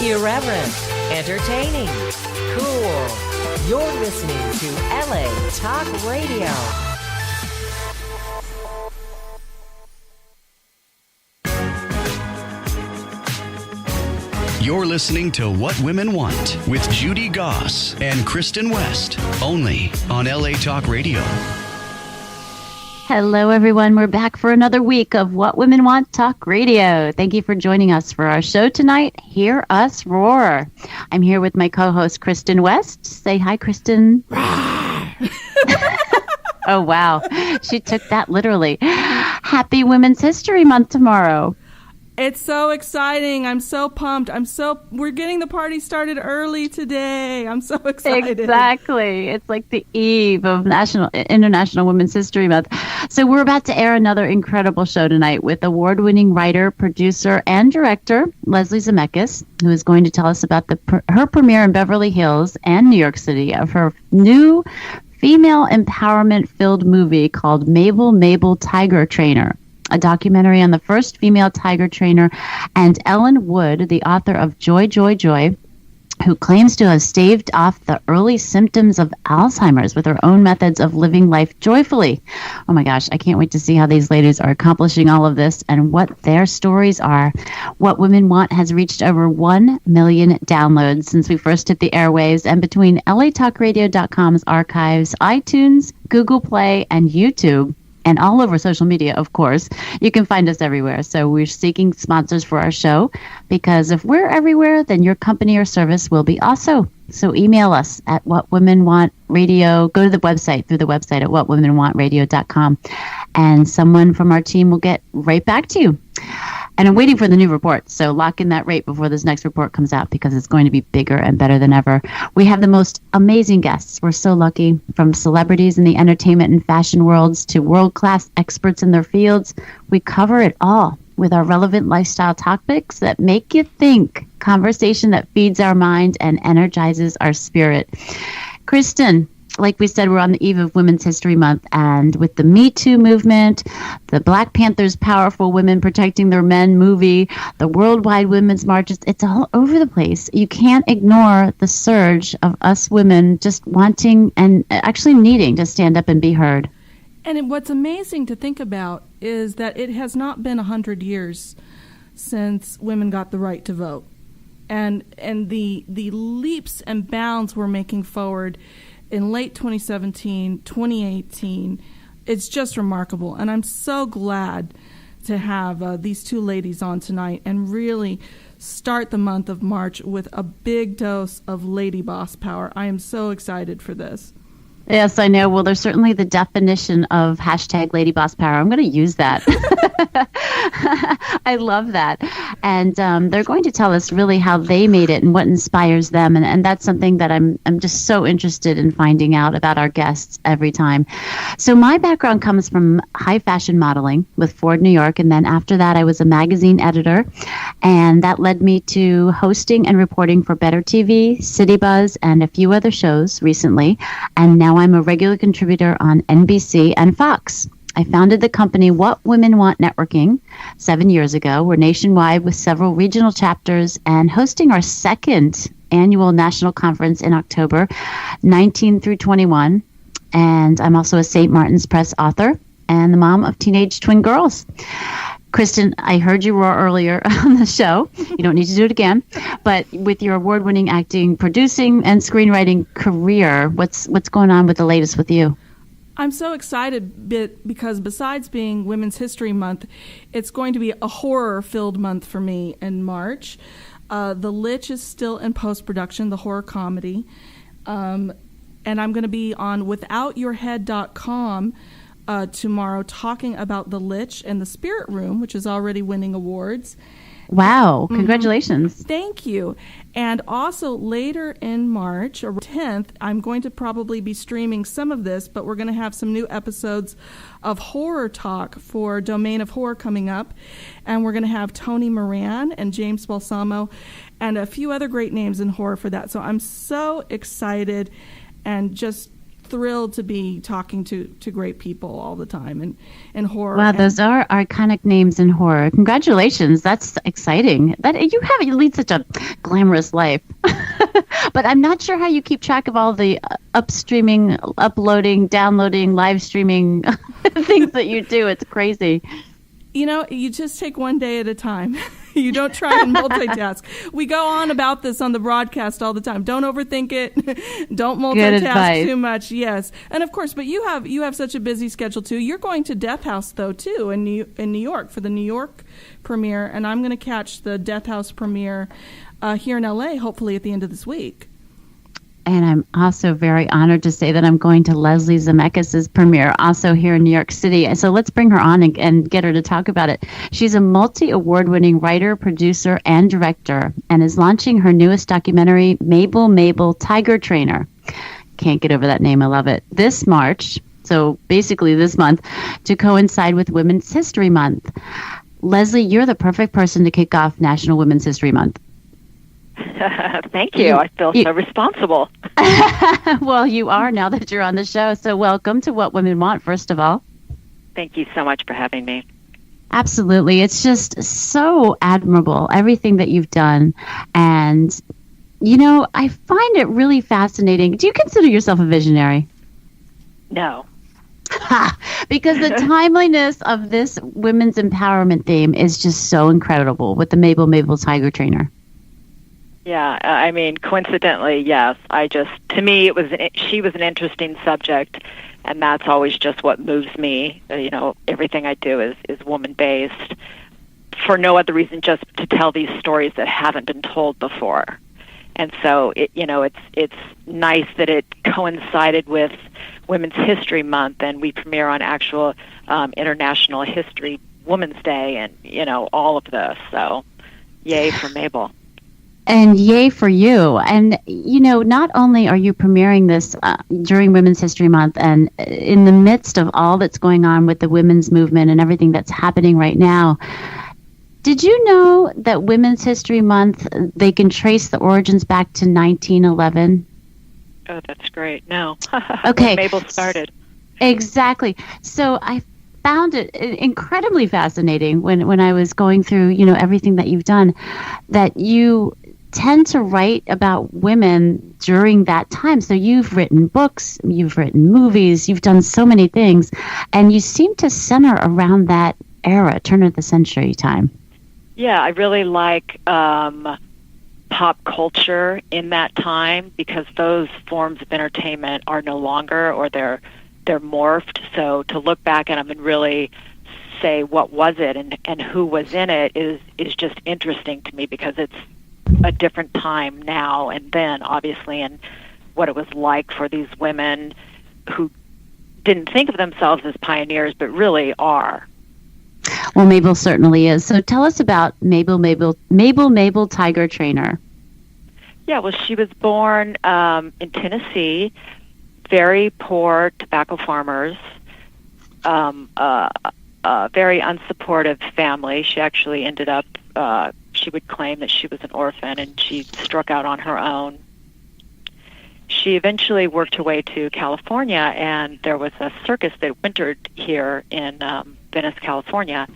Irreverent, entertaining, cool. You're listening to LA Talk Radio. You're listening to What Women Want with Judy Goss and Kristin West, only on LA Talk Radio. Hello, everyone. We're back for another week of What Women Want Talk Radio. Thank you for joining us for our show tonight, Hear Us Roar. I'm here with my co-host, Kristin West. Say hi, Kristin. Oh, wow. She took that literally. Happy Women's History Month tomorrow. It's so exciting. I'm so pumped. We're getting the party started early today. I'm so excited. Exactly. It's like the eve of International Women's History Month. So we're about to air another incredible show tonight with award-winning writer, producer, and director, Leslie Zemeckis, who is going to tell us about her premiere in Beverly Hills and New York City of her new female empowerment-filled movie called Mabel Tiger Trainer, a documentary on the first female tiger trainer, and Ellen Wood, the author of Joy, Joy, Joy, who claims to have staved off the early symptoms of Alzheimer's with her own methods of living life joyfully. Oh my gosh, I can't wait to see how these ladies are accomplishing all of this and what their stories are. What Women Want has reached over 1 million downloads since we first hit the airwaves, and between latalkradio.com's archives, iTunes, Google Play, and YouTube, and all over social media, of course, you can find us everywhere. So we're seeking sponsors for our show, because if we're everywhere, then your company or service will be also. So email us at What Women Want Radio. Go to the website, through the website at whatwomenwantradio.com, and someone from our team will get right back to you. And I'm waiting for the new report, so lock in that rate before this next report comes out, because it's going to be bigger and better than ever. We have the most amazing guests. We're so lucky, from celebrities in the entertainment and fashion worlds to world-class experts in their fields. We cover it all with our relevant lifestyle topics that make you think, conversation that feeds our mind and energizes our spirit. Kristin, like we said, we're on the eve of Women's History Month, and with the Me Too movement, the Black Panthers' Powerful Women Protecting Their Men movie, the worldwide women's marches, it's all over the place. You can't ignore the surge of us women just wanting and actually needing to stand up and be heard. And what's amazing to think about is that it has not been 100 years since women got the right to vote. And the leaps and bounds we're making forward in late 2017, 2018, it's just remarkable. And I'm so glad to have these two ladies on tonight and really start the month of March with a big dose of lady boss power. I am so excited for this. Yes, I know. Well, there's certainly the definition of hashtag Lady Boss Power. I'm going to use that. I love that. And they're going to tell us really how they made it and what inspires them. And that's something that I'm just so interested in finding out about our guests every time. So my background comes from high fashion modeling with Ford New York. And then after that, I was a magazine editor. And that led me to hosting and reporting for Better TV, City Buzz, and a few other shows recently. And now I'm a regular contributor on NBC and Fox. I founded the company What Women Want Networking 7 years ago. We're nationwide with several regional chapters and hosting our second annual national conference in October, 19 through 21. And I'm also a St. Martin's Press author and the mom of teenage twin girls. Kristin, I heard you roar earlier on the show. You don't need to do it again. But with your award-winning acting, producing, and screenwriting career, what's going on with the latest with you? I'm so excited because besides being Women's History Month, it's going to be a horror-filled month for me in March. The Lich is still in post-production, the horror comedy. And I'm going to be on withoutyourhead.com tomorrow talking about The Lich and the Spirit Room, which is already winning awards. Wow. Congratulations. Mm-hmm. Thank you. And also later in March, or 10th, I'm going to probably be streaming some of this, but we're going to have some new episodes of Horror Talk for Domain of Horror coming up. And we're going to have Tony Moran and James Balsamo and a few other great names in horror for that. So I'm so excited and just thrilled to be talking to great people all the time and horror. Wow, those are iconic names in horror. Congratulations. That's exciting. You lead such a glamorous life. But I'm not sure how you keep track of all the upstreaming, uploading, downloading, live streaming things that you do. It's crazy. You just take one day at a time. You don't try and multitask. We go on about this on the broadcast all the time. Don't overthink it. Don't multitask too much. Yes. And of course, but you have such a busy schedule too. You're going to Death House though too in New York for the New York premiere, and I'm going to catch the Death House premiere here in LA hopefully at the end of this week. And I'm also very honored to say that I'm going to Leslie Zemeckis' premiere, also here in New York City. So let's bring her on and get her to talk about it. She's a multi-award-winning writer, producer, and director, and is launching her newest documentary, Mabel Tiger Trainer. Can't get over that name. I love it. This March, so basically this month, to coincide with Women's History Month. Leslie, you're the perfect person to kick off National Women's History Month. Thank you. I feel so responsible. Well, you are now that you're on the show. So welcome to What Women Want, first of all. Thank you so much for having me. Absolutely. It's just so admirable, everything that you've done. And, I find it really fascinating. Do you consider yourself a visionary? No. Because the timeliness of this women's empowerment theme is just so incredible with the Mabel Tiger Trainer. Yeah, I mean, coincidentally, yes. To me, she was an interesting subject, and that's always just what moves me. Everything I do is woman-based for no other reason, just to tell these stories that haven't been told before. And so, it's nice that it coincided with Women's History Month, and we premiere on actual International History Women's Day, and all of this. So, yay for Mabel. And yay for you. And, not only are you premiering this during Women's History Month and in the midst of all that's going on with the women's movement and everything that's happening right now, did you know that Women's History Month, they can trace the origins back to 1911? Oh, that's great. No. Okay. When Mabel started. Exactly. So I found it incredibly fascinating when I was going through, everything that you've done, that you tend to write about women during that time. So you've written books, you've written movies, you've done so many things, and you seem to center around that era, turn of the century time. Yeah, I really like pop culture in that time, because those forms of entertainment are no longer, or they're morphed. So to look back at them and really say what was it and who was in it is just interesting to me, because it's a different time now and then, obviously, and what it was like for these women who didn't think of themselves as pioneers, but really are. Well, Mabel certainly is. So tell us about Mabel Tiger Trainer. Yeah, well, she was born in Tennessee, very poor tobacco farmers, a very unsupportive family. She actually ended up, she would claim that she was an orphan, and she struck out on her own. She eventually worked her way to California, and there was a circus that wintered here in Venice, California,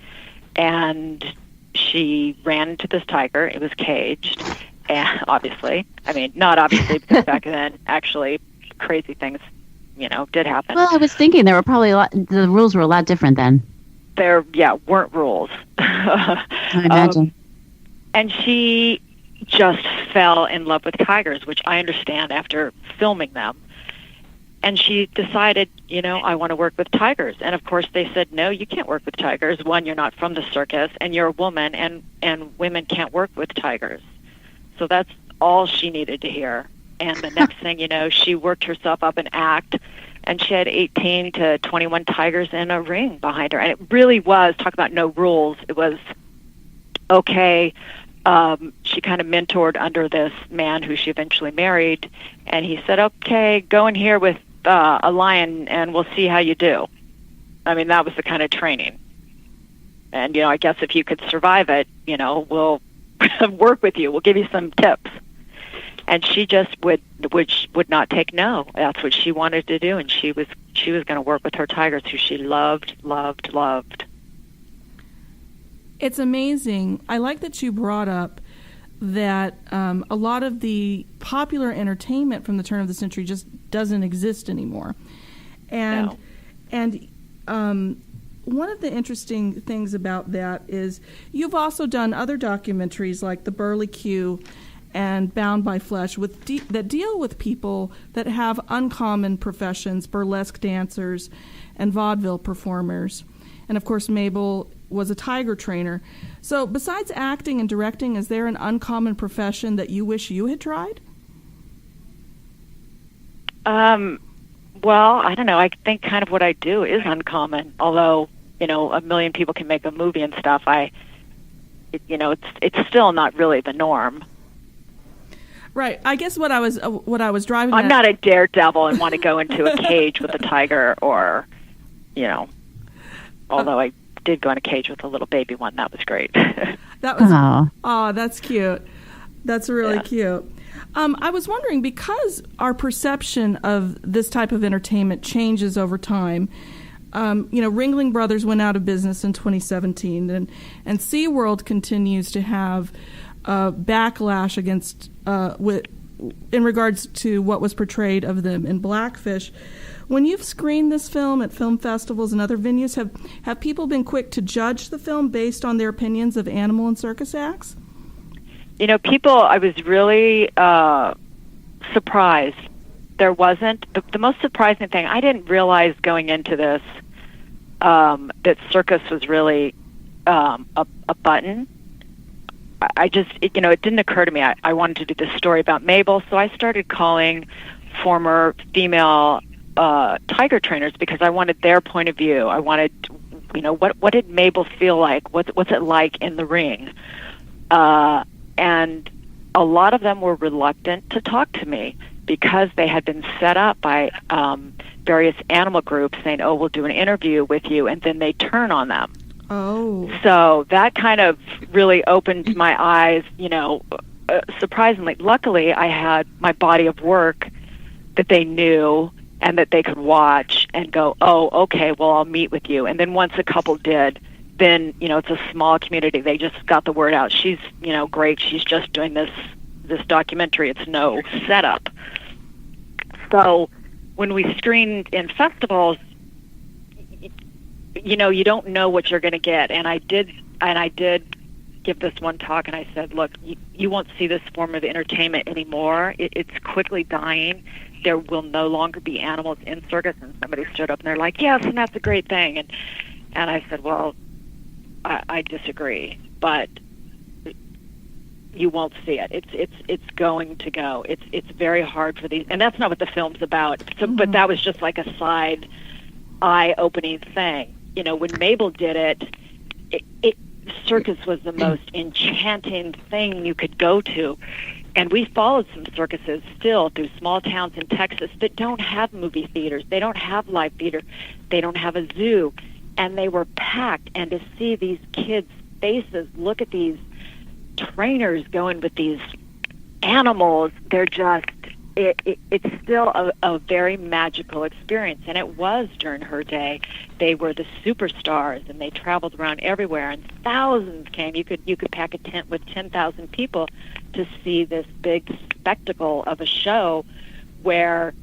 and she ran into this tiger. It was caged, and obviously, I mean, not obviously, because back then, actually, crazy things, did happen. Well, I was thinking there were probably the rules were a lot different then. There, weren't rules. I imagine. And she just fell in love with tigers, which I understand after filming them. And she decided, I want to work with tigers. And of course they said, no, you can't work with tigers. One, you're not from the circus, and you're a woman, and women can't work with tigers. So that's all she needed to hear. And the next thing you know, she worked herself up an act, and she had 18 to 21 tigers in a ring behind her. And it really was, talk about no rules, it was okay. She kind of mentored under this man who she eventually married, and he said, okay, go in here with a lion and we'll see how you do. I mean, that was the kind of training. And, I guess if you could survive it, we'll work with you. We'll give you some tips. and she just would not take no. That's what she wanted to do, and she was going to work with her tigers, who she loved. It's amazing. I like that you brought up that a lot of the popular entertainment from the turn of the century just doesn't exist anymore. And one of the interesting things about that is you've also done other documentaries like The Burly Q and Bound by Flesh that deal with people that have uncommon professions, burlesque dancers and vaudeville performers. And, of course, Mabel was a tiger trainer. So besides acting and directing, is there an uncommon profession that you wish you had tried? Well, I don't know. I think kind of what I do is uncommon, although, a million people can make a movie and stuff. It's still not really the norm. Right. I guess what I was driving I'm not a daredevil and want to go into a cage with a tiger or, although I did go in a cage with a little baby one. That was great. That's cute. That's really cute. I was wondering, because our perception of this type of entertainment changes over time. Ringling Brothers went out of business in 2017, and SeaWorld continues to have backlash against in regards to what was portrayed of them in Blackfish. When you've screened this film at film festivals and other venues, have people been quick to judge the film based on their opinions of animal and circus acts? I was really surprised. There wasn't. The most surprising thing, I didn't realize going into this that circus was really a button. It didn't occur to me. I wanted to do this story about Mabel, so I started calling former female tiger trainers because I wanted their point of view. I wanted, what did Mabel feel like? What's it like in the ring? And a lot of them were reluctant to talk to me because they had been set up by various animal groups saying, "Oh, we'll do an interview with you," and then they turn on them. Oh. So that kind of really opened my eyes, surprisingly. Luckily, I had my body of work that they knew and that they could watch and go, "Oh, okay, well, I'll meet with you." And then once a couple did, then, it's a small community. They just got the word out. She's, great. She's just doing this documentary. It's no setup. So when we screened in festivals, you don't know what you're going to get. And I did give this one talk, and I said, look, you won't see this form of entertainment anymore. It's quickly dying. There will no longer be animals in circus. And somebody stood up and they're like, yes, and that's a great thing. And I said, well, I disagree, but you won't see it. It's going to go. It's very hard for these, and that's not what the film's about. So, but that was just like a side eye-opening thing. When Mabel did it, circus was the most enchanting thing you could go to. And we followed some circuses still through small towns in Texas that don't have movie theaters. They don't have live theater. They don't have a zoo. And they were packed. And to see these kids' faces, look at these trainers going with these animals, they're just, it's still a very magical experience. And it was during her day. They were the superstars, and they traveled around everywhere, and thousands came. You could pack a tent with 10,000 people to see this big spectacle of a show where,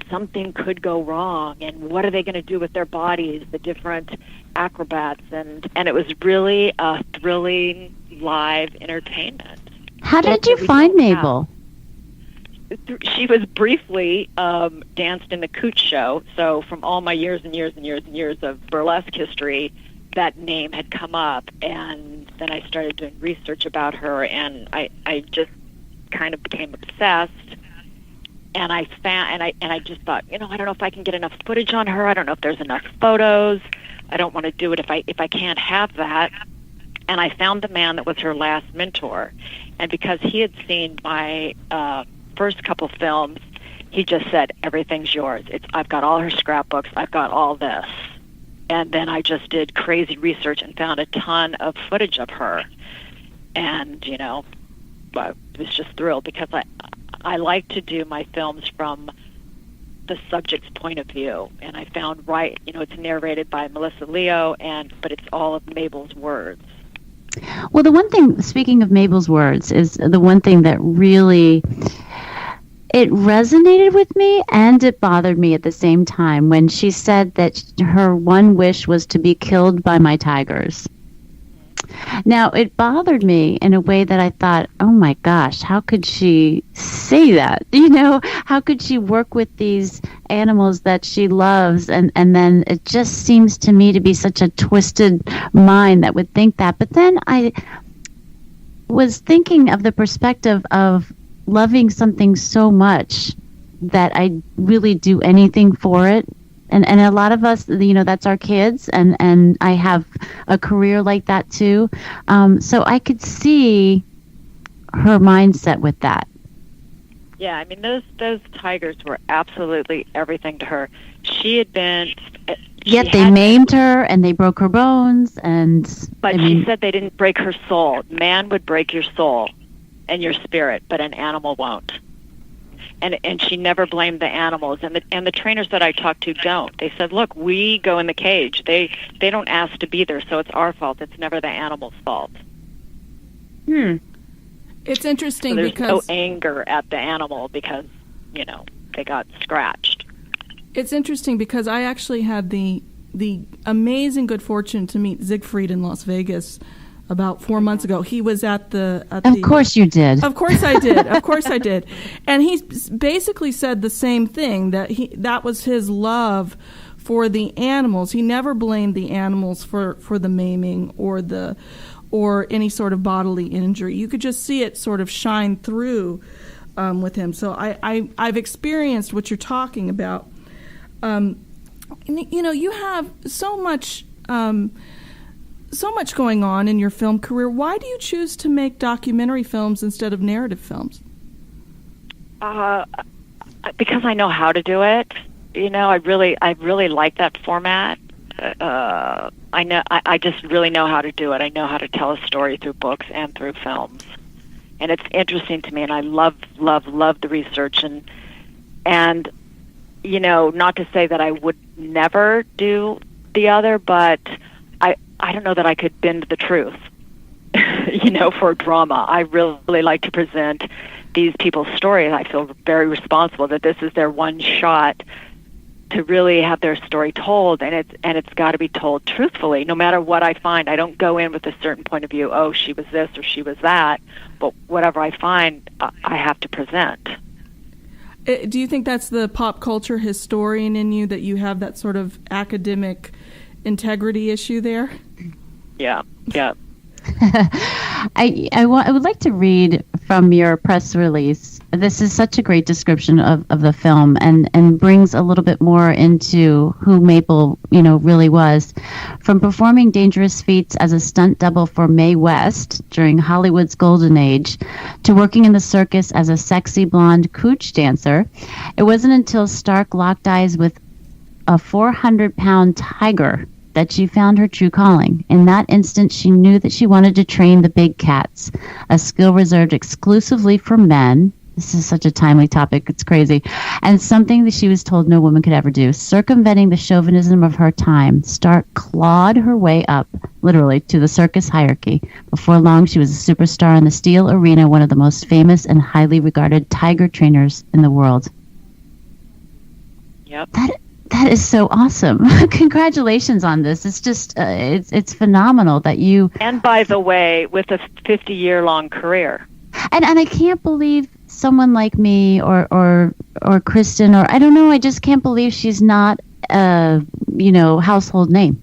something could go wrong, and what are they going to do with their bodies, the different acrobats, and it was really a thrilling live entertainment. How did you find Mabel? She was briefly danced in the Cooch show, so from all my years and years and years and years of burlesque history, that name had come up, and then I started doing research about her, and I just kind of became obsessed. And I found, and I just thought, I don't know if I can get enough footage on her. I don't know if there's enough photos. I don't want to do it if I can't have that. And I found the man that was her last mentor, and because he had seen my first couple films, he just said, "Everything's yours. I've got all her scrapbooks. I've got all this." And then I just did crazy research and found a ton of footage of her, and was just thrilled because I like to do my films from the subject's point of view, and I found it's narrated by Melissa Leo, but it's all of Mabel's words. Well, the one thing, speaking of Mabel's words, is the one thing that really, it resonated with me and it bothered me at the same time when she said that her one wish was to be killed by my tigers. Now, it bothered me in a way that I thought, oh my gosh, how could she say that? How could she work with these animals that she loves? And then it just seems to me to be such a twisted mind that would think that. But then I was thinking of the perspective of loving something so much that I really do anything for it. And a lot of us, that's our kids, and I have a career like that too. So I could see her mindset with that. Yeah, I mean, those tigers were absolutely everything to her. She had been... Yet they maimed her, and they broke her bones, But she said they didn't break her soul. Man would break your soul and your spirit, but an animal won't. And she never blamed the animals, and the trainers that I talked to don't. They said, "Look, we go in the cage. They don't ask to be there, so it's our fault. It's never the animal's fault." It's interesting so there's because no anger at the animal because they got scratched. It's interesting because I actually had the amazing good fortune to meet Siegfried in Las Vegas about 4 months ago. He was at the... Of course you did. Of course I did. Of course I did. And he basically said the same thing, that was his love for the animals. He never blamed the animals for the maiming or any sort of bodily injury. You could just see it sort of shine through with him. So I've experienced what you're talking about. You have so much going on in your film career. Why do you choose to make documentary films instead of narrative films? Because I know how to do it. I really like that format. I just really know how to do it. I know how to tell a story through books and through films, and it's interesting to me. And I love the research and not to say that I would never do the other, but I don't know that I could bend the truth, for drama. I really like to present these people's stories. I feel very responsible that this is their one shot to really have their story told, and it's got to be told truthfully, no matter what I find. I don't go in with a certain point of view, oh, she was this or she was that, but whatever I find, I have to present. Do you think that's the pop culture historian in you, that you have that sort of academic integrity issue there? Yeah. I would like to read from your press release. This is such a great description of the film and brings a little bit more into who Mabel, really was. From performing dangerous feats as a stunt double for Mae West during Hollywood's golden age to working in the circus as a sexy blonde cooch dancer, it wasn't until Stark locked eyes with a 400-pound tiger that she found her true calling. In that instant, she knew that she wanted to train the big cats, a skill reserved exclusively for men. This is such a timely topic. It's crazy. And something that she was told no woman could ever do. Circumventing the chauvinism of her time, Stark clawed her way up, literally, to the circus hierarchy. Before long, she was a superstar in the steel arena, one of the most famous and highly regarded tiger trainers in the world. Yep. That is so awesome. Congratulations on this. It's just, it's phenomenal that you... And by the way, with a 50-year-long career. And I can't believe someone like me or Kristin, or I don't know, I just can't believe she's not a, household name.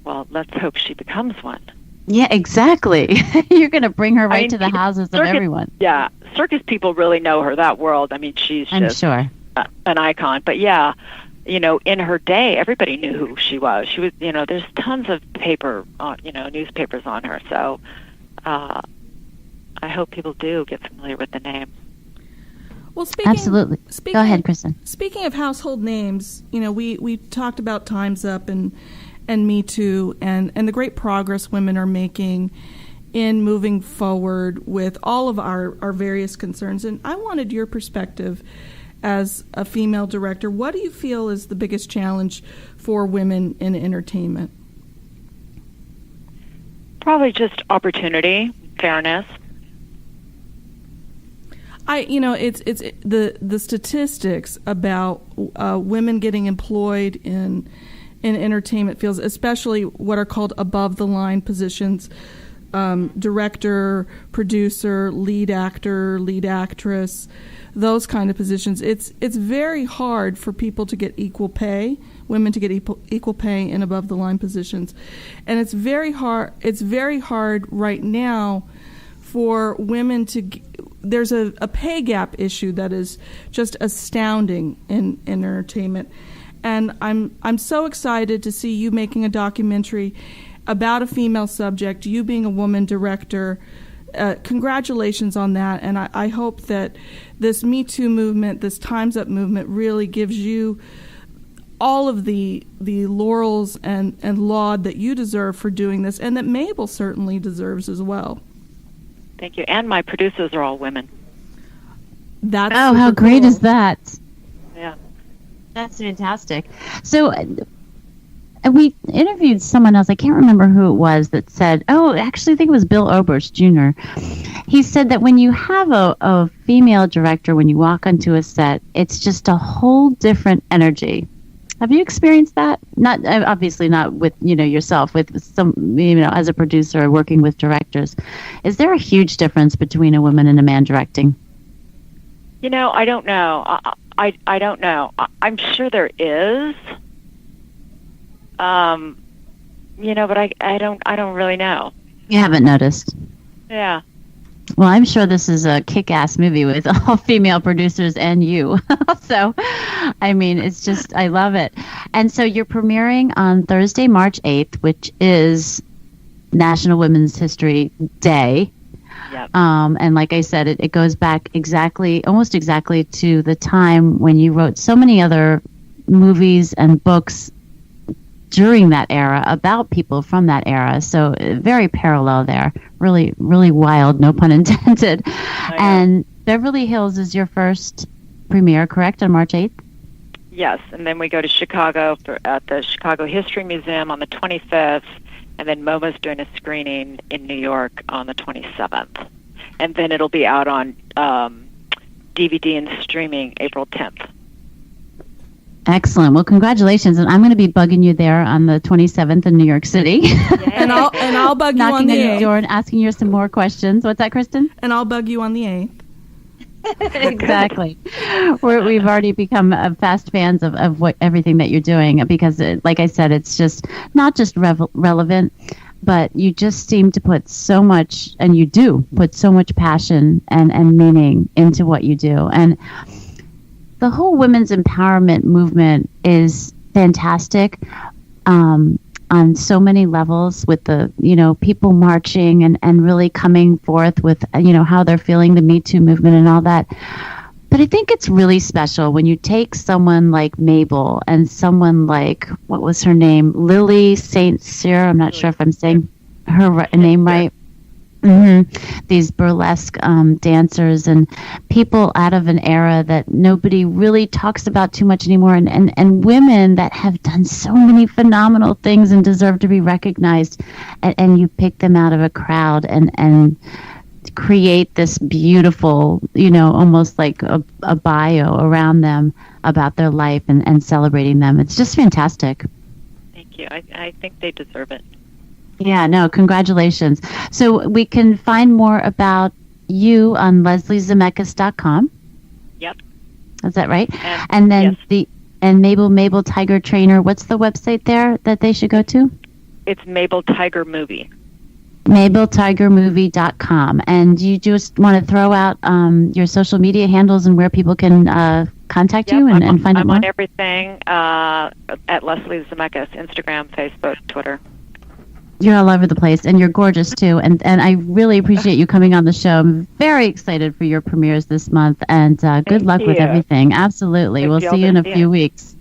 Well, let's hope she becomes one. Yeah, exactly. You're going to bring her right to the houses of everyone. Yeah, circus people really know her, that world. I mean, I'm sure. An icon. But yeah, in her day, everybody knew who she was. She was, there's tons of newspapers on her. So I hope people do get familiar with the name. Well, absolutely. Go ahead, Kristin. Speaking of household names, we talked about Time's Up and Me Too and the great progress women are making in moving forward with all of our various concerns. And I wanted your perspective as a female director. What do you feel is the biggest challenge for women in entertainment? Probably just opportunity, fairness. It's the statistics about women getting employed in entertainment fields, especially what are called above the line positions, director, producer, lead actor, lead actress, those kind of positions. It's very hard for people to get equal pay, women to get equal pay in above the line positions, and it's very hard. It's very hard right now for women to. There's a pay gap issue that is just astounding in entertainment, and I'm so excited to see you making a documentary about a female subject, you being a woman director. Congratulations on that, and I hope that this Me Too movement, this Time's Up movement, really gives you all of the laurels and laud that you deserve for doing this, and that Mabel certainly deserves as well. Thank you. And my producers are all women. That's how great is that? Yeah. That's fantastic. So we interviewed someone else, I can't remember who it was, that said, actually I think it was Bill Oberst Jr. He said that when you have a female director, when you walk onto a set, it's just a whole different energy. Have you experienced that? Not obviously not with yourself, with some as a producer or working with directors. Is there a huge difference between a woman and a man directing? I don't know. I don't know. I'm sure there is. But I don't really know. You haven't noticed? Yeah. Well, I'm sure this is a kick-ass movie with all female producers and you. So, I mean, it's just, I love it. And so you're premiering on Thursday, March 8th, which is National Women's History Day. Yep. And like I said, it goes back almost exactly to the time when you wrote so many other movies and books during that era about people from that era. So very parallel there. Really, really wild, no pun intended. And Beverly Hills is your first premiere, correct, on March 8th? Yes, and then we go to Chicago at the Chicago History Museum on the 25th, and then MoMA's doing a screening in New York on the 27th. And then it'll be out on DVD and streaming April 10th. Excellent. Well, congratulations, and I'm going to be bugging you there on the 27th in New York City. and I'll bug you on the 8th. Knocking on your door and asking you some more questions. What's that, Kristin? And I'll bug you on the 8th. Exactly. We've already become fast fans of everything that you're doing because, like I said, it's just not just relevant, but you just seem to put so much, and you do put so much passion and meaning into what you do. And the whole women's empowerment movement is fantastic on so many levels, with the people marching and really coming forth with how they're feeling the Me Too movement and all that. But I think it's really special when you take someone like Mabel and someone like, what was her name, Lily St. Cyr, I'm not sure if I'm saying her name right. Mm-hmm. These burlesque dancers and people out of an era that nobody really talks about too much anymore, and women that have done so many phenomenal things and deserve to be recognized, and you pick them out of a crowd and create this beautiful, almost like a bio around them about their life and celebrating them. It's just fantastic. Thank you. I think they deserve it. Yeah, no, congratulations. So we can find more about you on lesliezemeckis.com. Yep. Is that right? And then yes. Mabel Tiger Trainer, what's the website there that they should go to? It's Mabel Tiger Movie. MabelTigerMovie.com. And you just want to throw out your social media handles and where people can contact you and find out more? I'm on everything at Leslie Zemeckis, Instagram, Facebook, Twitter. You're all over the place, and you're gorgeous, too. And I really appreciate you coming on the show. I'm very excited for your premieres this month, and good luck with everything. Absolutely. We'll see you in a few weeks.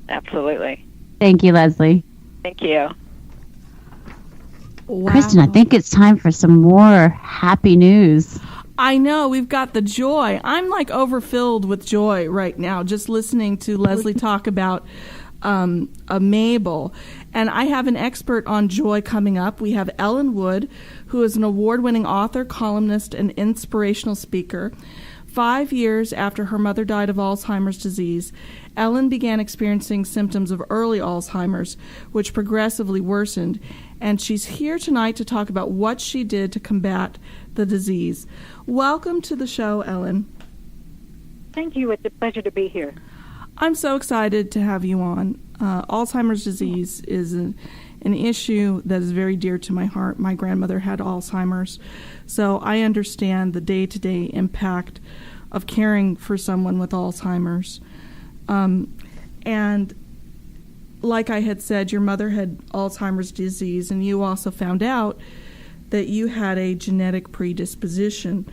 Absolutely. Thank you, Leslie. Thank you. Wow. Kristin, I think it's time for some more happy news. I know, we've got the joy. I'm like overfilled with joy right now just listening to Leslie talk about a Mabel. And I have an expert on joy coming up. We have Ellen Wood, who is an award-winning author, columnist, and inspirational speaker. 5 years after her mother died of Alzheimer's disease, Ellen began experiencing symptoms of early Alzheimer's, which progressively worsened. And she's here tonight to talk about what she did to combat the disease. Welcome to the show, Ellen. Thank you. It's a pleasure to be here. I'm so excited to have you on. Alzheimer's disease is an issue that is very dear to my heart. My grandmother had Alzheimer's, so I understand the day-to-day impact of caring for someone with Alzheimer's. And like I had said, your mother had Alzheimer's disease, and you also found out that you had a genetic predisposition.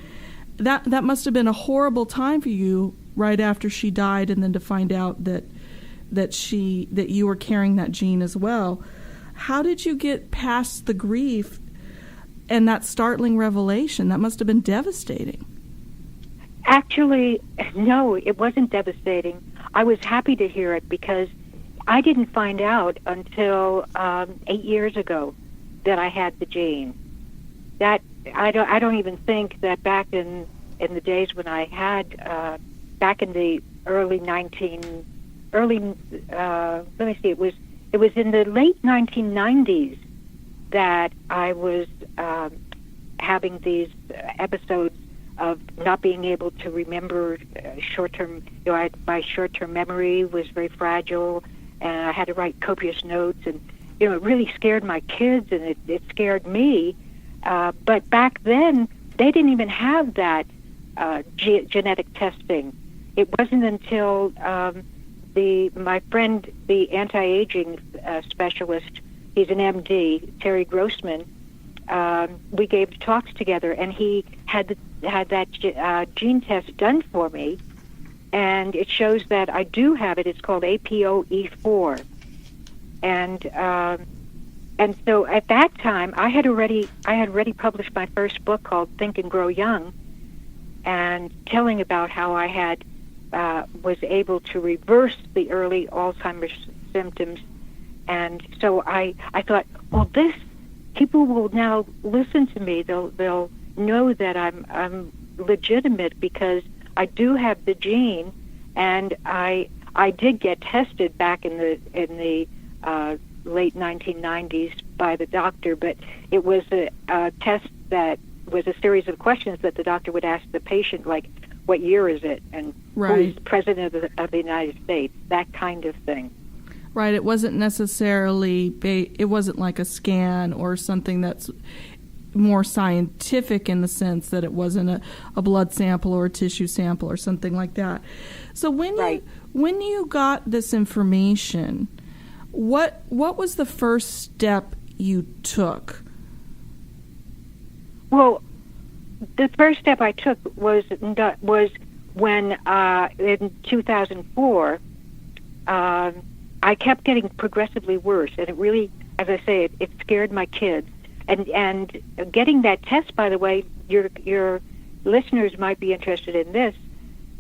That must have been a horrible time for you right after she died, and then to find out that you were carrying that gene as well. How did you get past the grief and that startling revelation? That must have been devastating. Actually, no, it wasn't devastating. I was happy to hear it because I didn't find out until 8 years ago that I had the gene. That I don't even think that back in the days when I had back in the let me see, it was in the late 1990s that I was having these episodes of not being able to remember short-term. My short-term memory was very fragile, and I had to write copious notes, and it really scared my kids, and it scared me. But back then, they didn't even have that genetic testing. It wasn't until my friend, the anti-aging specialist, he's an MD, Terry Grossman, we gave talks together, and he had that gene test done for me, and it shows that I do have it. It's called APOE4, and so at that time I had already published my first book called Think and Grow Young, and telling about how I had was able to reverse the early Alzheimer's symptoms. And so I thought, well, people will now listen to me. They'll know that I'm legitimate because I do have the gene, and I did get tested back in the late 1990s by the doctor, but it was a test that was a series of questions that the doctor would ask the patient, like, what year is it, and who's president of the United States, that kind of thing. Right. It wasn't necessarily, it wasn't like a scan or something that's more scientific in the sense that it wasn't a blood sample or a tissue sample or something like that. So when you got this information, what was the first step you took? Well, the first step I took was when in 2004 I kept getting progressively worse, and it really, as I say, it scared my kids. And getting that test, by the way, your listeners might be interested in this,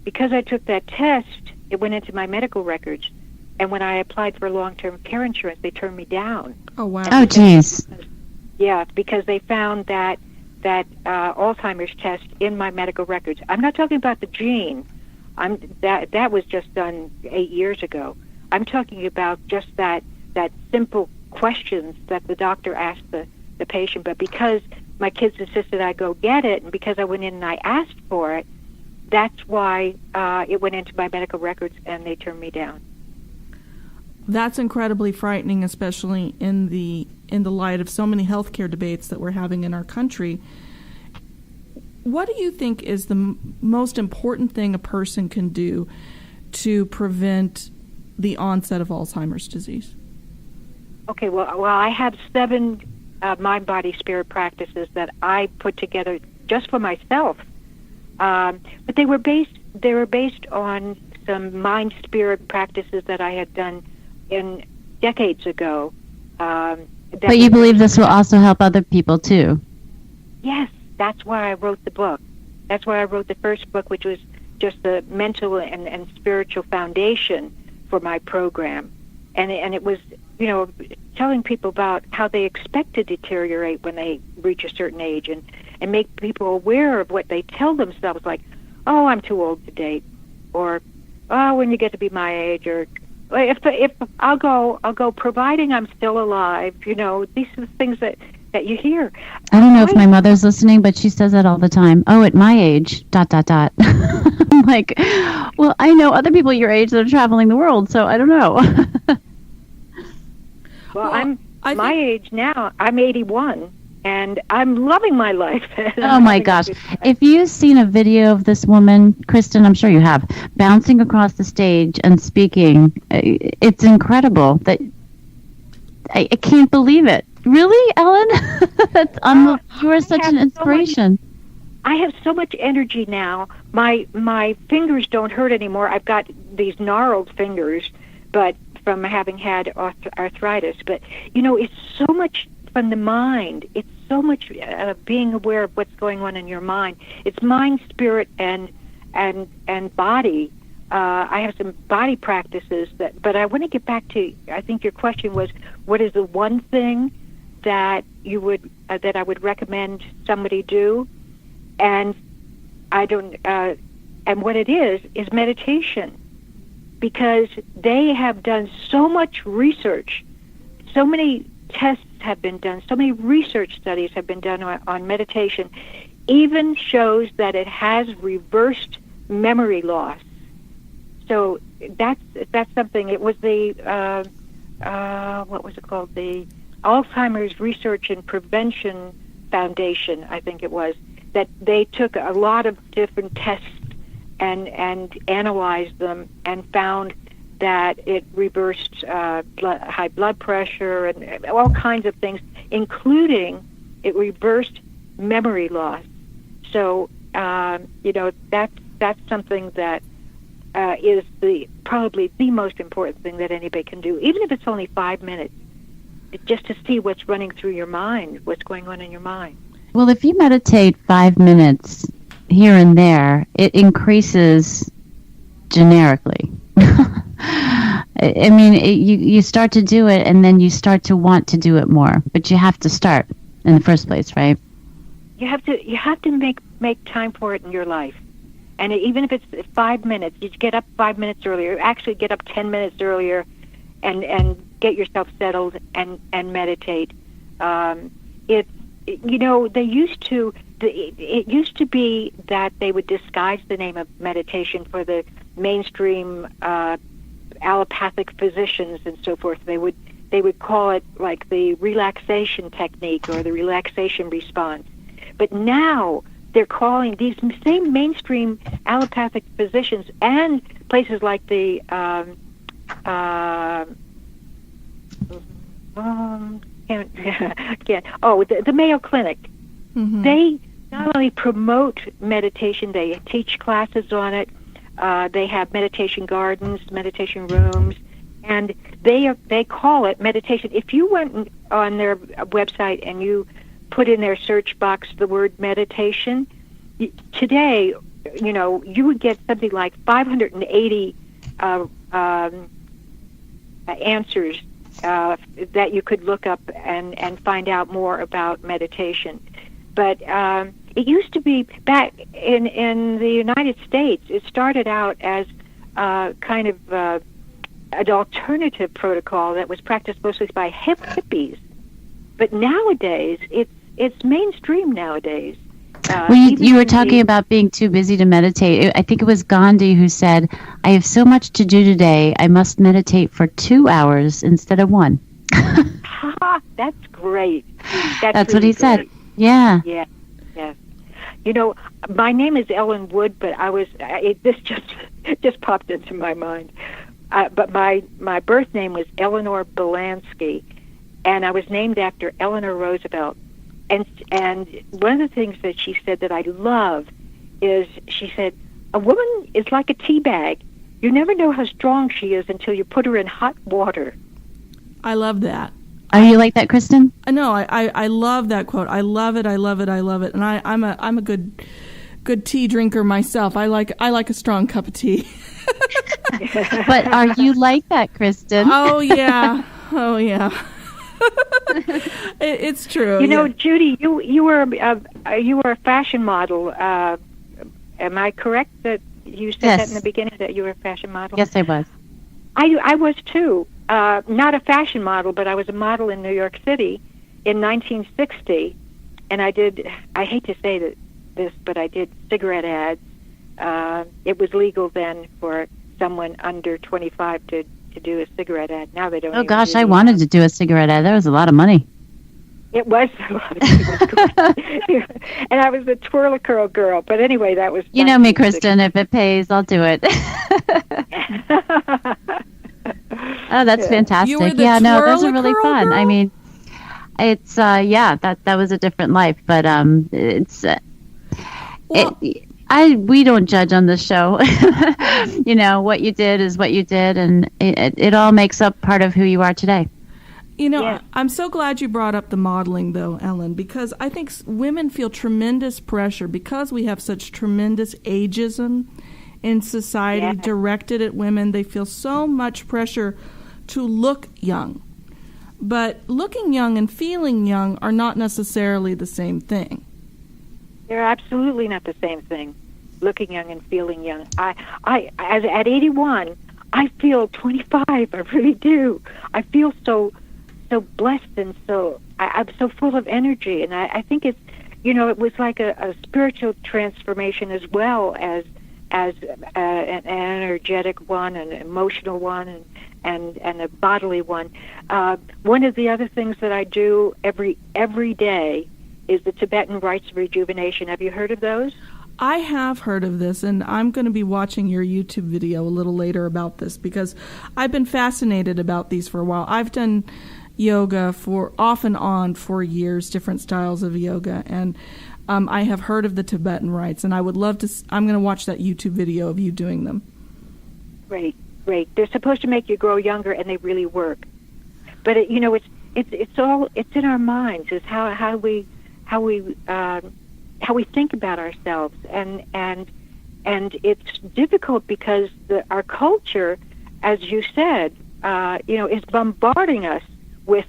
because I took that test, it went into my medical records, and when I applied for long-term care insurance, they turned me down. Oh wow! Oh jeez. Yeah, because they found that Alzheimer's test in my medical records. I'm not talking about the gene. That was just done 8 years ago. I'm talking about just that simple questions that the doctor asked the patient. But because my kids insisted I go get it, and because I went in and I asked for it, that's why it went into my medical records and they turned me down. That's incredibly frightening, especially in the light of so many healthcare debates that we're having in our country. What do you think is the most important thing a person can do to prevent the onset of Alzheimer's disease? Okay, well, I have 7 mind, body, spirit practices that I put together just for myself, but they were based on some mind, spirit practices that I had done in decades ago. But you believe this will also help other people too? Yes, that's why I wrote the book. That's why I wrote the first book, which was just the mental and spiritual foundation for my program. And it was, telling people about how they expect to deteriorate when they reach a certain age, and make people aware of what they tell themselves, like, oh, I'm too old to date, or, oh, when you get to be my age, or if I'll go, providing I'm still alive. These are the things that you hear. I don't know if my mother's listening, but she says that all the time. Oh, at my age, ... I'm like, well, I know other people your age that are traveling the world, so I don't know. Well, I'm my age now. I'm 81, and I'm loving my life. Oh, my gosh. If you've seen a video of this woman, Kristin, I'm sure you have, bouncing across the stage and speaking, it's incredible. That I can't believe it. Really, Ellen? You are such an inspiration. I have so much energy now. My fingers don't hurt anymore. I've got these gnarled fingers, but from having had arthritis. But, it's so much from the mind. It's so much being aware of what's going on in your mind. It's mind, spirit, and body. I have some body practices but I want to get back to, I think your question was, what is the one thing that you would that I would recommend somebody do? And and what it is meditation, because they have done so much research, so many tests have been done, so many research studies have been done on meditation, even shows that it has reversed memory loss. So that's something. It was the what was it called? The Alzheimer's Research and Prevention Foundation, I think it was, that they took a lot of different tests and analyzed them and found that it reversed high blood pressure and all kinds of things, including it reversed memory loss. So that's something that is probably the most important thing that anybody can do, even if it's only 5 minutes, just to see what's running through your mind, what's going on in your mind. Well, if you meditate 5 minutes here and there, it increases generically. I mean, you start to do it, and then you start to want to do it more. But you have to start in the first place, right? You have to make time for it in your life. And even if it's 5 minutes, you get up 5 minutes earlier. Actually, get up 10 minutes earlier, and get yourself settled and meditate. It used to be that they would disguise the name of meditation for the mainstream allopathic physicians and so forth. They would call it like the relaxation technique or the relaxation response. But now they're calling these same mainstream allopathic physicians and places like the the Mayo Clinic. Mm-hmm. They not only promote meditation, they teach classes on it. They have meditation gardens, meditation rooms, and they call it meditation. If you went on their website and you put in their search box the word meditation, today, you would get something like 580 answers that you could look up and find out more about meditation. But it used to be back in the United States, it started out as kind of an alternative protocol that was practiced mostly by hippies. But nowadays, it's mainstream nowadays. You were talking about being too busy to meditate. I think it was Gandhi who said, "I have so much to do today, I must meditate for 2 hours instead of 1. That's great. That's what he said. Yeah. Yeah. Yes. My name is Ellen Wood, but this just popped into my mind. But my birth name was Eleanor Belansky, and I was named after Eleanor Roosevelt. And one of the things that she said that I love is, she said, a woman is like a tea bag. You never know how strong she is until you put her in hot water. I love that. Are you like that, Kristin? No, I love that quote. I love it. I love it. I love it. And I'm a good tea drinker myself. I like a strong cup of tea. But are you like that, Kristin? Oh yeah. It's true. You know, Judy, you were a fashion model. Am I correct that you said that in the beginning, that you were a fashion model? Yes, I was. I was too. Not a fashion model, but I was a model in New York City in 1960, and I hate to say this, but I did cigarette ads. It was legal then for someone under 25 to do a cigarette ad. Now they don't. Oh gosh, I wanted to do a cigarette ad. That was a lot of money. It was a lot of money. And I was a twirl curl girl. But anyway, that was. You know me, Kristin. If it pays, I'll do it. Oh, that's fantastic. You were the those are really fun. girl? I mean, it's that was a different life, but it's we don't judge on this show. You know, what you did is what you did, and it all makes up part of who you are today. You know, I'm so glad you brought up the modeling, though, Ellen, because I think women feel tremendous pressure because we have such tremendous ageism in society directed at women. They feel so much pressure to look young. But looking young and feeling young are not necessarily the same thing. They're absolutely not the same thing. Looking young and feeling young. I at 81, I feel 25. I really do. I feel so blessed and I'm so full of energy. And I think it's, it was like a spiritual transformation as well as an energetic one, an emotional one, and a bodily one. One of the other things that I do every day is the Tibetan rites of rejuvenation. Have you heard of those? I have heard of this, and I'm going to be watching your YouTube video a little later about this because I've been fascinated about these for a while. I've done yoga for off and on for years, different styles of yoga, and I have heard of the Tibetan rites, and I would love to. I'm going to watch that YouTube video of you doing them. Great. They're supposed to make you grow younger, and they really work. But it's in our minds. It's how we think about ourselves, and it's difficult because our culture, as you said, is bombarding us with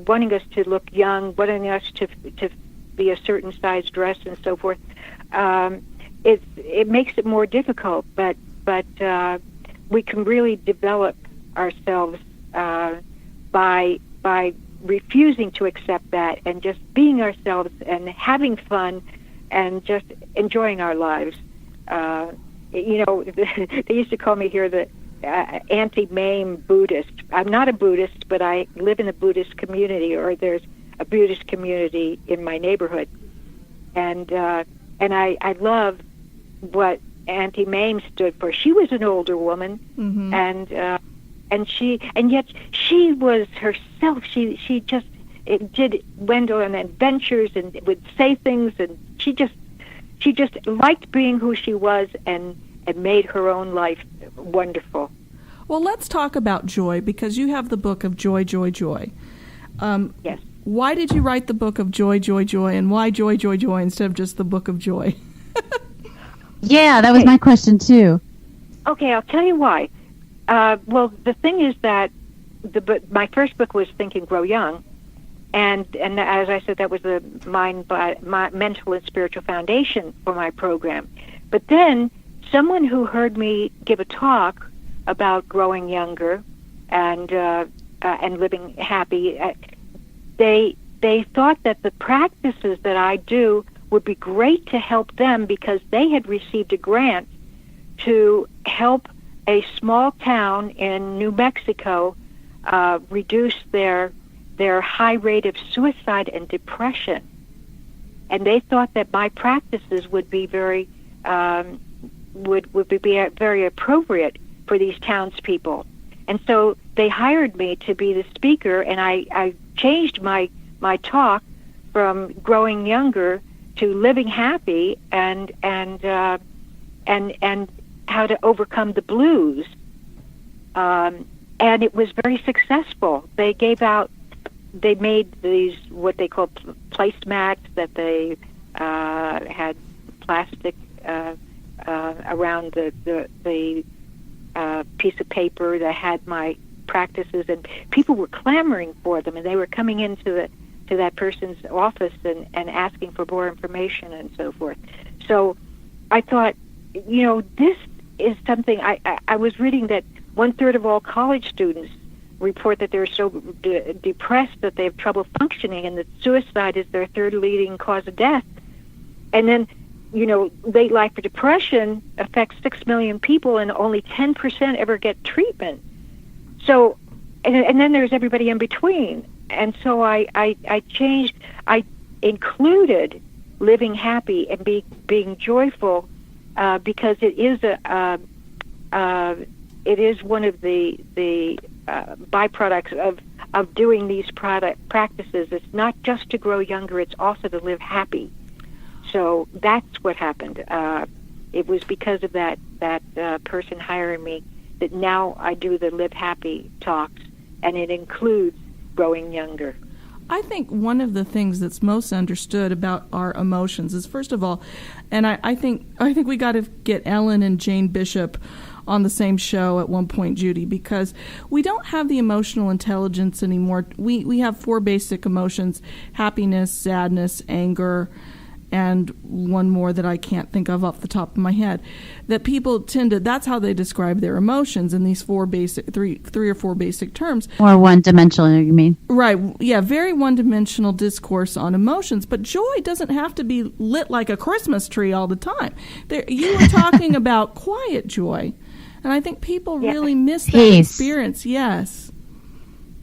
wanting us to look young, wanting us to be a certain size dress and so forth. It makes it more difficult, but we can really develop ourselves by refusing to accept that and just being ourselves and having fun and just enjoying our lives. They used to call me here the anti-MAME Buddhist. I'm not a Buddhist, but I live in a Buddhist community, or there's a Buddhist community in my neighborhood, and I love what Auntie Mame stood for. She was an older woman, mm-hmm. and yet she was herself. She just went on adventures and would say things, and she just liked being who she was and made her own life wonderful. Well, let's talk about joy, because you have the book of Joy, Joy, Joy. Yes. Why did you write the book of Joy, Joy, Joy, and why Joy, Joy, Joy instead of just the book of joy? Yeah, that was my question too. Okay, I'll tell you why. Well, the thing is that my first book was Think and Grow Young, and as I said, that was the my mental and spiritual foundation for my program. But then someone who heard me give a talk about growing younger and living happy, they thought that the practices that I do would be great to help them, because they had received a grant to help a small town in New Mexico reduce their high rate of suicide and depression. And they thought that my practices would be very very appropriate for these townspeople. And so they hired me to be the speaker, and I changed my talk from growing younger to living happy and how to overcome the blues. And it was very successful. They gave out they made these what they call placemats that they had plastic around the piece of paper that had my practices, and people were clamoring for them, and they were coming into that person's office and asking for more information and so forth. So I thought, this is something. I was reading that 1/3 of all college students report that they're so depressed that they have trouble functioning, and that suicide is their third leading cause of death. And then, late life depression affects 6 million people, and only 10% ever get treatment. So, and then there's everybody in between. And so I changed. I included living happy and being joyful because it is one of the byproducts of doing these practices. It's not just to grow younger; it's also to live happy. So that's what happened. It was because of that person hiring me that now I do the Live Happy talks, and it includes growing younger. I think one of the things that's most understood about our emotions is, first of all, and I think we got to get Ellen and Jane Bishop on the same show at one point, Judy, because we don't have the emotional intelligence anymore. We have 4 basic emotions: happiness, sadness, anger, and one more that I can't think of off the top of my head, that people tend to, that's how they describe their emotions in these 4 basic, three or 4 basic terms. Or one-dimensional, you mean? Right, yeah, very one-dimensional discourse on emotions, but joy doesn't have to be lit like a Christmas tree all the time. You were talking about quiet joy, and I think people really miss that experience, yes.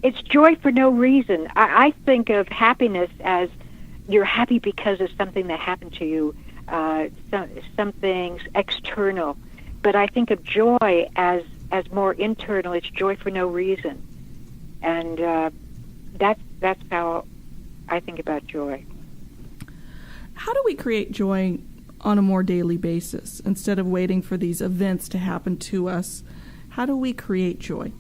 It's joy for no reason. I think of happiness as you're happy because of something that happened to you, something external. But I think of joy as more internal. It's joy for no reason, and that's how I think about joy. How do we create joy on a more daily basis instead of waiting for these events to happen to us? How do we create joy?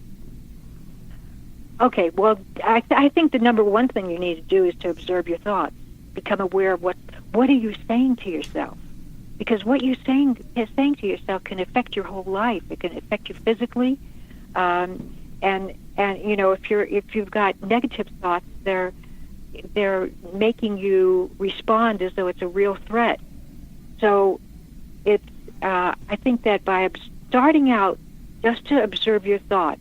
Okay, well, I think the number one thing you need to do is to observe your thoughts. Become aware of what are you saying to yourself, because what you're saying to yourself can affect your whole life. It can affect you physically, and if you've got negative thoughts, they're making you respond as though it's a real threat. So it's I think that by starting out just to observe your thoughts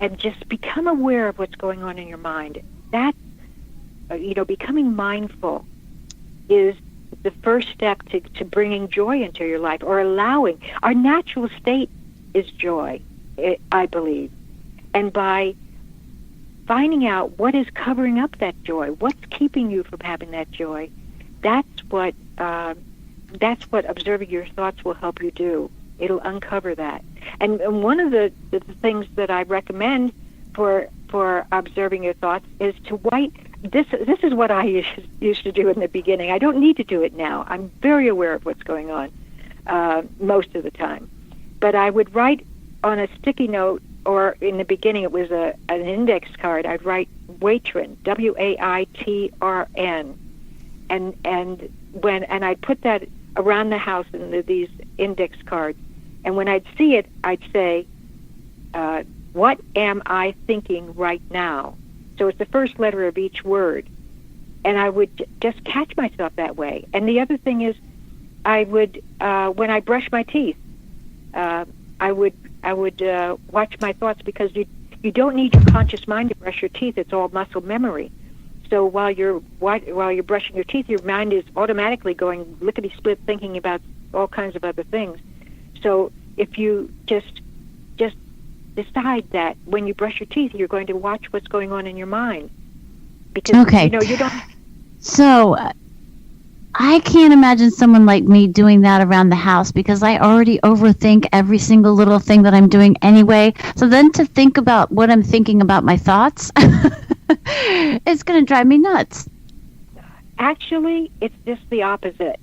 and just become aware of what's going on in your mind, that's becoming mindful is the first step to bringing joy into your life, or allowing. Our natural state is joy, I believe. And by finding out what is covering up that joy, what's keeping you from having that joy, that's what observing your thoughts will help you do. It'll uncover that. And one of the things that I recommend for observing your thoughts is to write. This is what I used to do in the beginning. I don't need to do it now. I'm very aware of what's going on most of the time. But I would write on a sticky note, or in the beginning it was an index card. I'd write Waitrn, Waitrn, and I'd put that around the house in these index cards. And when I'd see it, I'd say, "What am I thinking right now?" So it's the first letter of each word. And I would just catch myself that way. And the other thing is, I would, when I brush my teeth, I would watch my thoughts, because you don't need your conscious mind to brush your teeth. It's all muscle memory. So while you're brushing your teeth, your mind is automatically going lickety-split, thinking about all kinds of other things. So if you just decide that when you brush your teeth, you're going to watch what's going on in your mind, because you don't. So I can't imagine someone like me doing that around the house, because I already overthink every single little thing that I'm doing anyway. So then to think about what I'm thinking about my thoughts, it's going to drive me nuts. Actually, it's just the opposite.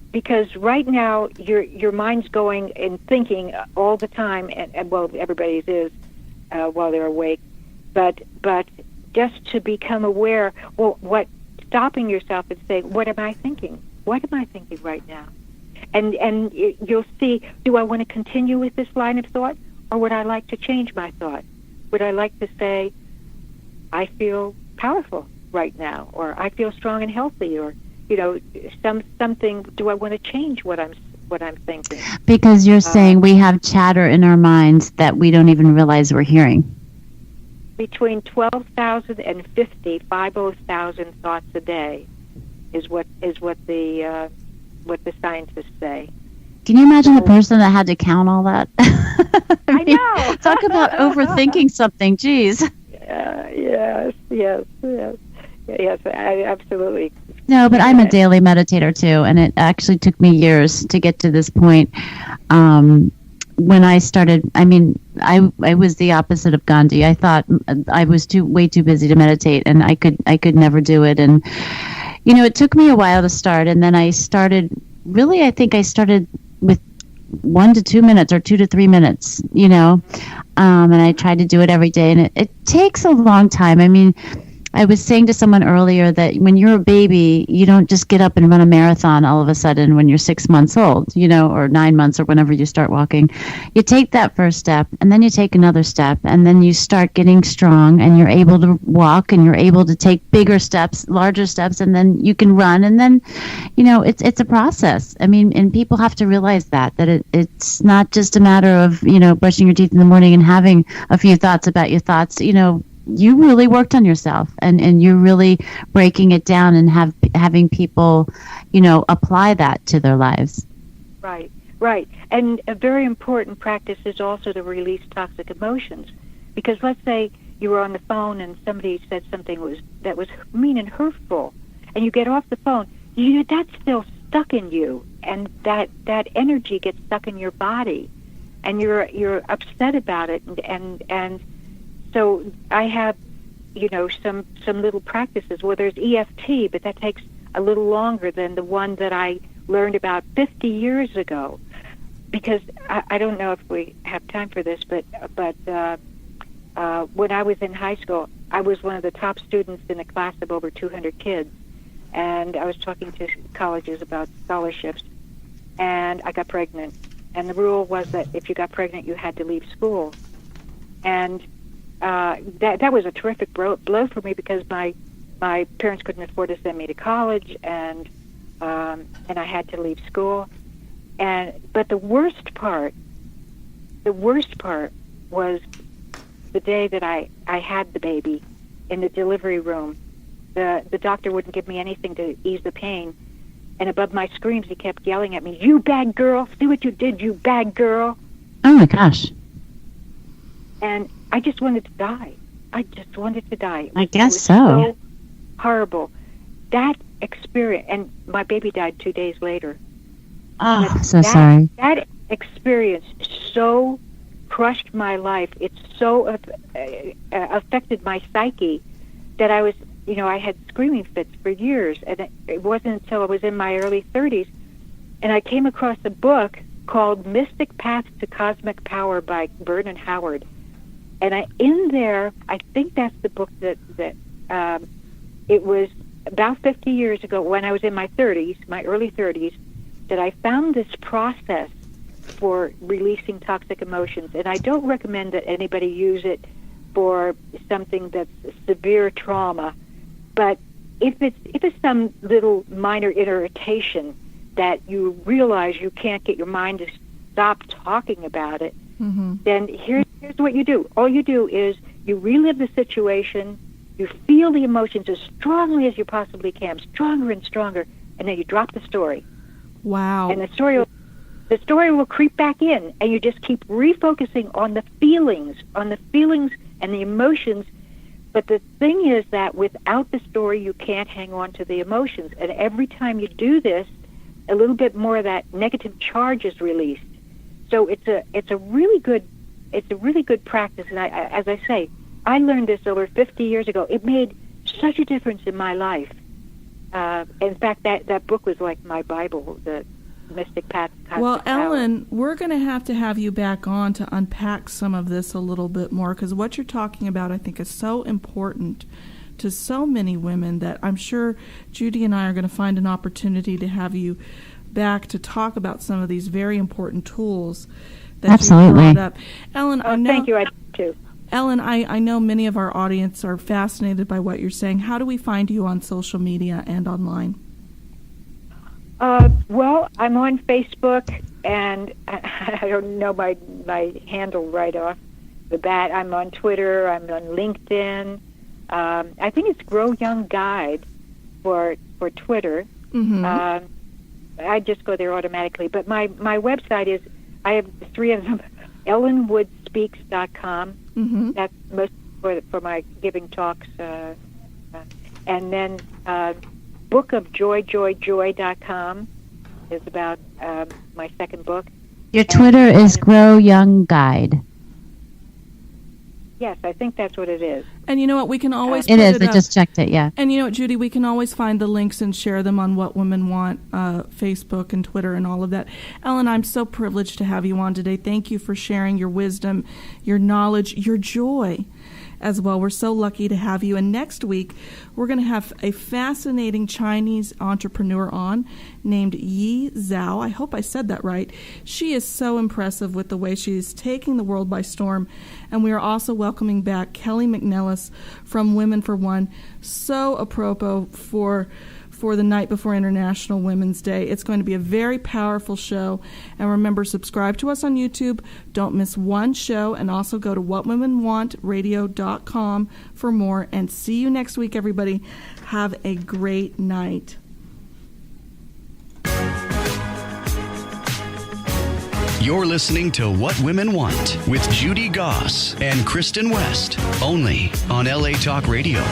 Because right now your mind's going and thinking all the time, and well, everybody's is while they're awake. But just to become aware. Well, stopping yourself and saying, what am I thinking? What am I thinking right now? And you'll see, do I want to continue with this line of thought, or would I like to change my thought? Would I like to say, I feel powerful right now, or I feel strong and healthy, or something? Do I want to change what I'm thinking? Because you're saying we have chatter in our minds that we don't even realize we're hearing. Between 12,000 and 50,000 thoughts a day is what the scientists say. Can you imagine the person that had to count all that? I know. Talk about overthinking something. Jeez. Yes, absolutely. No, but I'm a daily meditator too, and it actually took me years to get to this point. When I started, I was the opposite of Gandhi. I thought I was way too busy to meditate, and I could never do it. And it took me a while to start, and then I started. Really, I think I started with 1 to 2 minutes or 2 to 3 minutes. And I tried to do it every day, and it takes a long time. I was saying to someone earlier that when you're a baby, you don't just get up and run a marathon all of a sudden when you're 6 months old, or 9 months or whenever you start walking. You take that first step, and then you take another step, and then you start getting strong, and you're able to walk, and you're able to take bigger steps, larger steps, and then you can run. And then, it's a process. And people have to realize that it's not just a matter of, brushing your teeth in the morning and having a few thoughts about your thoughts. You really worked on yourself, and you're really breaking it down and having people, apply that to their lives. Right. And a very important practice is also to release toxic emotions. Because let's say you were on the phone and somebody said something that was mean and hurtful, and you get off the phone, that's still stuck in you, and that energy gets stuck in your body, and you're upset about it, and so I have, some little practices. Well, there's EFT, but that takes a little longer than the one that I learned about 50 years ago. Because I don't know if we have time for this, but when I was in high school, I was one of the top students in a class of over 200 kids. And I was talking to colleges about scholarships, and I got pregnant. And the rule was that if you got pregnant, you had to leave school. And that was a terrific blow for me, because my parents couldn't afford to send me to college, and I had to leave school. But the worst part was the day that I had the baby in the delivery room. The doctor wouldn't give me anything to ease the pain, and above my screams, he kept yelling at me, "You bad girl! See what you did, you bad girl!" Oh my gosh! And I just wanted to die. I guess it was so. Horrible. That experience, and my baby died 2 days later. Oh, sorry. That experience so crushed my life. It so affected my psyche that I was, I had screaming fits for years. And it wasn't until I was in my early 30s, and I came across a book called Mystic Paths to Cosmic Power by Vernon Howard. And in there, I think that's the book that it was about 50 years ago, when I was in my early 30s, that I found this process for releasing toxic emotions. And I don't recommend that anybody use it for something that's severe trauma. But if it's some little minor irritation that you realize you can't get your mind to stop talking about it, then here's what you do. All you do is you relive the situation, you feel the emotions as strongly as you possibly can, stronger and stronger, and then you drop the story. Wow. And the story will creep back in, and you just keep refocusing on the feelings and the emotions. But the thing is that without the story, you can't hang on to the emotions. And every time you do this, a little bit more of that negative charge is released. So it's a really good practice. And as I say, I learned this over 50 years ago. It made such a difference in my life. In fact, that book was like my Bible. Mystic Path. Well, Ellen, we're going to have you back on to unpack some of this a little bit more, because what you're talking about, I think, is so important to so many women that I'm sure Judy and I are going to find an opportunity to have you back to talk about some of these very important tools that Absolutely. you brought up. Ellen, I know, thank you. I do too. Ellen, I know many of our audience are fascinated by what you're saying. How do we find you on social media and online? Well, I'm on Facebook, and I don't know my handle right off the bat. I'm on Twitter. I'm on LinkedIn. I think it's Grow Young Guide for Twitter. Mm-hmm. I just go there automatically. But my website is, I have 3 of them, ellenwoodspeaks.com. Mm-hmm. That's most for my giving talks. And then bookofjoyjoyjoy.com is about my second book. Your Twitter is Grow Young Guide. Yes, I think that's what it is. And you know what? We can always It put is. it I up. just checked it, yeah. And you know what, Judy? We can always find the links and share them on What Women Want, Facebook and Twitter and all of that. Ellen, I'm so privileged to have you on today. Thank you for sharing your wisdom, your knowledge, your joy as well. We're so lucky to have you. And next week, we're going to have a fascinating Chinese entrepreneur on named Yi Zhao. I hope I said that right. She is so impressive with the way she's taking the world by storm. And we are also welcoming back Kelly McNellis from Women for One. So apropos for the night before International Women's Day. It's going to be a very powerful show. And remember, subscribe to us on YouTube. Don't miss one show. And also go to whatwomenwantradio.com for more. And see you next week, everybody. Have a great night. You're listening to What Women Want with Judy Goss and Kristin West, only on LA Talk Radio.